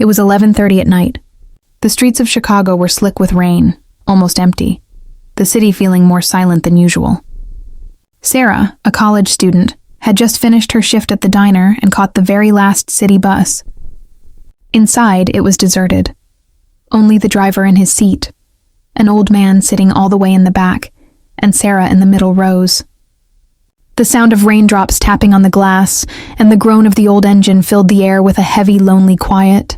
It was 11:30 at night. The streets of Chicago were slick with rain, almost empty, the city feeling more silent than usual. Sarah, a college student, had just finished her shift at the diner and caught the very last city bus. Inside, it was deserted. Only the driver in his seat, an old man sitting all the way in the back, and Sarah in the middle rows. The sound of raindrops tapping on the glass and the groan of the old engine filled the air with a heavy, lonely quiet.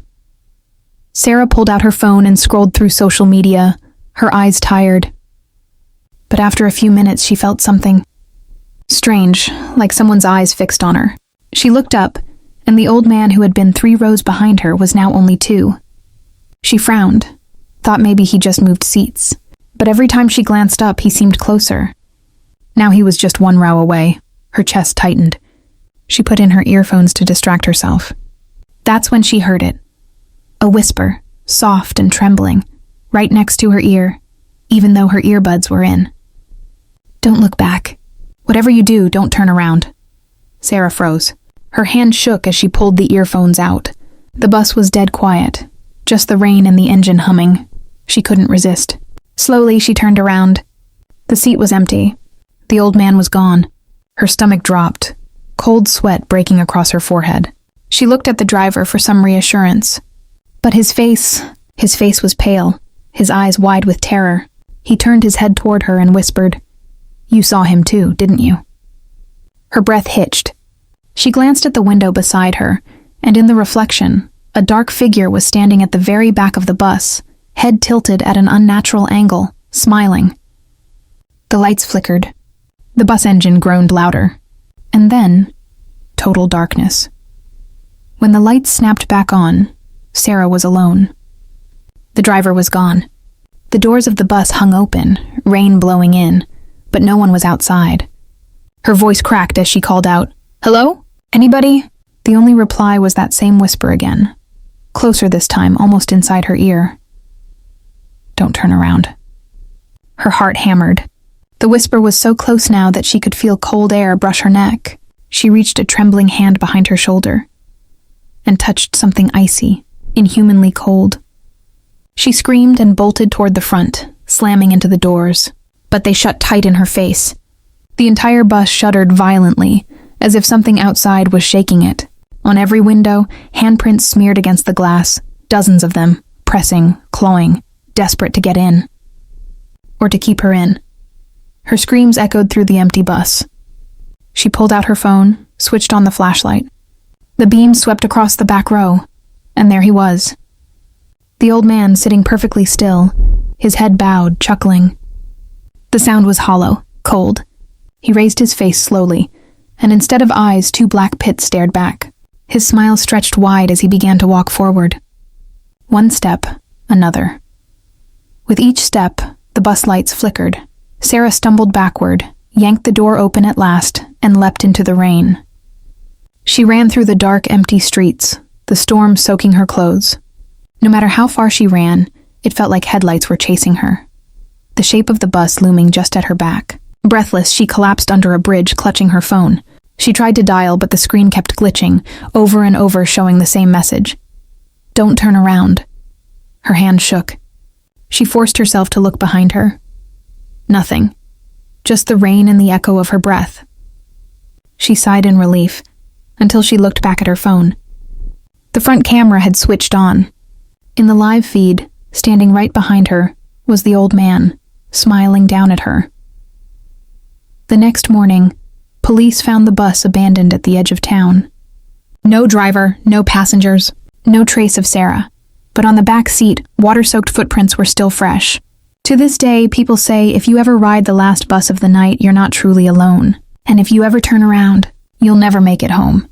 Sarah pulled out her phone and scrolled through social media, her eyes tired. But after a few minutes, she felt something strange, like someone's eyes fixed on her. She looked up, and the old man who had been 3 rows behind her was now only 2. She frowned, thought maybe he just moved seats, but every time she glanced up, he seemed closer. Now he was just 1 row away. Her chest tightened. She put in her earphones to distract herself. That's when she heard it. A whisper, soft and trembling, right next to her ear, even though her earbuds were in. Don't look back. Whatever you do, don't turn around. Sarah froze. Her hand shook as she pulled the earphones out. The bus was dead quiet, just the rain and the engine humming. She couldn't resist. Slowly, she turned around. The seat was empty. The old man was gone. Her stomach dropped, cold sweat breaking across her forehead. She looked at the driver for some reassurance. But his face was pale, his eyes wide with terror. He turned his head toward her and whispered, "You saw him too, didn't you?" Her breath hitched. She glanced at the window beside her, and in the reflection, a dark figure was standing at the very back of the bus, head tilted at an unnatural angle, smiling. The lights flickered. The bus engine groaned louder. And then, total darkness. When the lights snapped back on, Sarah was alone. The driver was gone. The doors of the bus hung open, rain blowing in, but no one was outside. Her voice cracked as she called out, "Hello? Anybody?" The only reply was that same whisper again, closer this time, almost inside her ear. "Don't turn around." Her heart hammered. The whisper was so close now that she could feel cold air brush her neck. She reached a trembling hand behind her shoulder and touched something icy, inhumanly cold. She screamed and bolted toward the front, slamming into the doors, but they shut tight in her face. The entire bus shuddered violently, as if something outside was shaking it. On every window, handprints smeared against the glass, dozens of them, pressing, clawing, desperate to get in. Or to keep her in. Her screams echoed through the empty bus. She pulled out her phone, switched on the flashlight. The beam swept across the back row, and there he was. The old man sitting perfectly still, his head bowed, chuckling. The sound was hollow, cold. He raised his face slowly, and instead of eyes, 2 black pits stared back. His smile stretched wide as he began to walk forward. 1 step, another. With each step, the bus lights flickered. Sarah stumbled backward, yanked the door open at last, and leapt into the rain. She ran through the dark, empty streets, the storm soaking her clothes. No matter how far she ran, it felt like headlights were chasing her. The shape of the bus looming just at her back. Breathless, she collapsed under a bridge, clutching her phone. She tried to dial, but the screen kept glitching, over and over showing the same message. "Don't turn around." Her hand shook. She forced herself to look behind her. Nothing. Just the rain and the echo of her breath. She sighed in relief, until she looked back at her phone. The front camera had switched on. In the live feed, standing right behind her, was the old man, smiling down at her. The next morning, police found the bus abandoned at the edge of town. No driver, no passengers, no trace of Sarah. But on the back seat, water-soaked footprints were still fresh. To this day, people say if you ever ride the last bus of the night, you're not truly alone. And if you ever turn around, you'll never make it home.